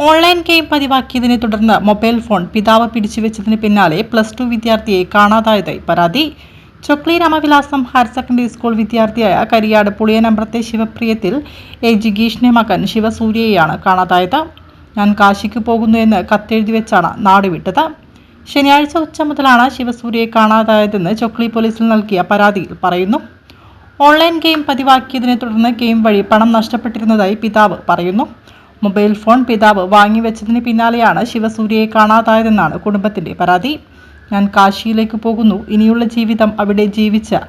Online game പതിവാക്കിയതിനെ തുടർന്ന് mobile phone പിതാവ് പിടിച്ചുവെച്ചതിന് പിന്നാലെ +2 വിദ്യാർത്ഥിയെ കാണാതായതായി പരാതി. Chokli Ramavilasam higher secondary school വിദ്യാർത്ഥിയായ കരിയാട് പുളിയനമ്പ്രത്തെ ശിവപ്രിയത്തിൽ ജിഗീഷിന്റെ മകൻ ശിവസൂര്യയെയാണ് കാണാതായത്. ഞാൻ കാശിക്ക് പോകുന്നു എന്ന് കത്തെഴുതി വെച്ചാണ് നാടുവിട്ടത്. ശനിയാഴ്ച ഉച്ച മുതലാണ് ശിവസൂര്യയെ കാണാതായതെന്ന് ചൊക്ലി പോലീസിൽ നൽകിയ പരാതിയിൽ പറയുന്നു. ഓൺലൈൻ ഗെയിം പതിവാക്കിയതിനെ തുടർന്ന് ഗെയിം വഴി പണം നഷ്ടപ്പെട്ടിരുന്നതായി പിതാവ് പറയുന്നു. മൊബൈൽ ഫോൺ പിതാവ് വാങ്ങിവെച്ചതിന് പിന്നാലെയാണ് ശിവസൂര്യയെ കാണാതായതെന്നാണ് കുടുംബത്തിന്റെ പരാതി. ഞാൻ കാശിയിലേക്ക് പോകുന്നു, ഇനിയുള്ള ജീവിതം അവിടെ ജീവിച്ച്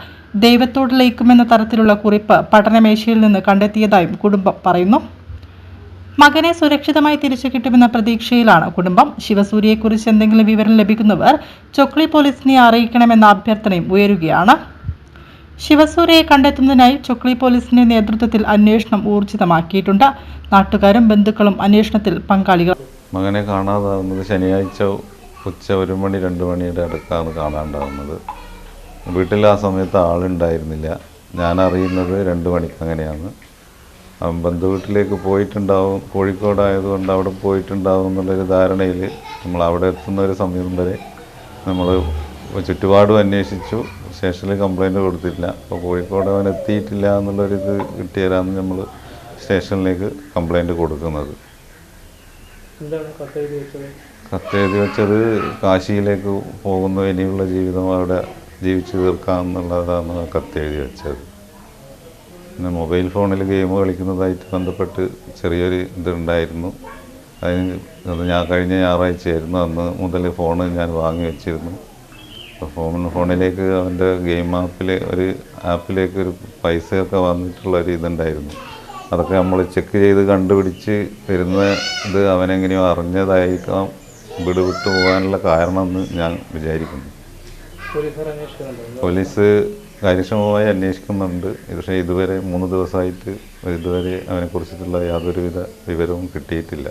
ദൈവത്തോട് ലയിക്കുമെന്ന തരത്തിലുള്ള കുറിപ്പ് പഠനമേശയിൽ നിന്ന് കണ്ടെത്തിയതായും കുടുംബം പറയുന്നു. മകനെ സുരക്ഷിതമായി തിരിച്ചു കിട്ടുമെന്ന പ്രതീക്ഷയിലാണ് കുടുംബം. ശിവസൂര്യയെക്കുറിച്ച് എന്തെങ്കിലും വിവരം ലഭിക്കുന്നവർ ചൊക്ലി പോലീസിനെ അറിയിക്കണമെന്ന അഭ്യർത്ഥനയും ഉയരുകയാണ്. ശിവസൂര്യയെ കണ്ടെത്തുന്നതിനായി ചൊക്ലി പോലീസിന്റെ നേതൃത്വത്തിൽ അന്വേഷണം ഊർജിതമാക്കിയിട്ടുണ്ട്. നാട്ടുകാരും ബന്ധുക്കളും അന്വേഷണത്തിൽ പങ്കാളികൾ. മകനെ കാണാതാവുന്നത് ശനിയാഴ്ച ഉച്ച 1 മണി 2 മണിയുടെ അടുക്കാണ് കാണാണ്ടാവുന്നത്. വീട്ടിൽ ആ സമയത്ത് ആളുണ്ടായിരുന്നില്ല. ഞാൻ അറിയുന്നത് 2 മണിക്ക് അങ്ങനെയാണ്. ബന്ധുവീട്ടിലേക്ക് പോയിട്ടുണ്ടാവും, കോഴിക്കോടായതുകൊണ്ട് അവിടെ പോയിട്ടുണ്ടാവും എന്നുള്ളൊരു ധാരണയിൽ നമ്മൾ അവിടെ എത്തുന്ന ഒരു സമയം വരെ നമ്മൾ ചുറ്റുപാടും അന്വേഷിച്ചു. സ്റ്റേഷനിൽ കംപ്ലയിൻറ്റ് കൊടുത്തില്ല. അപ്പോൾ കോഴിക്കോട് അവൻ എത്തിയിട്ടില്ല എന്നുള്ളൊരിത് കിട്ടിയാലാണ് നമ്മൾ സ്റ്റേഷനിലേക്ക് കംപ്ലയിൻറ്റ് കൊടുക്കുന്നത്. കത്തെഴുതി വെച്ചത് കാശിയിലേക്ക് പോകുന്നു, ഇനിയുള്ള ജീവിതം അവിടെ ജീവിച്ചു തീർക്കാമെന്നുള്ളതാണ് കത്തെഴുതി വെച്ചത്. പിന്നെ മൊബൈൽ ഫോണിൽ ഗെയിം കളിക്കുന്നതായിട്ട് ബന്ധപ്പെട്ട് ചെറിയൊരു ഇതുണ്ടായിരുന്നു. അതിന് ഞാൻ കഴിഞ്ഞ ഞായറാഴ്ചയായിരുന്നു, അന്ന് മുതൽ ഫോണ് ഞാൻ വാങ്ങി വെച്ചിരുന്നു. അപ്പോൾ ഫോണിലേക്ക് അവൻ്റെ ഗെയിം ഒരു ആപ്പിലേക്ക് പൈസയൊക്കെ വന്നിട്ടുള്ളൊരു ഇതുണ്ടായിരുന്നു. അതൊക്കെ നമ്മൾ ചെക്ക് ചെയ്ത് കണ്ടുപിടിച്ച് വരുന്ന ഇത് അവനെങ്ങനെയോ അറിഞ്ഞതായിരിക്കാം വീട് വിട്ടു പോകാനുള്ള കാരണമെന്ന് ഞാൻ വിചാരിക്കുന്നു. പോലീസ് കാര്യക്ഷമമായി അന്വേഷിക്കുന്നുണ്ട്. പക്ഷേ ഇതുവരെ 3 ദിവസമായിട്ട് ഇതുവരെ അവനെക്കുറിച്ചിട്ടുള്ള യാതൊരുവിധ വിവരവും കിട്ടിയിട്ടില്ല.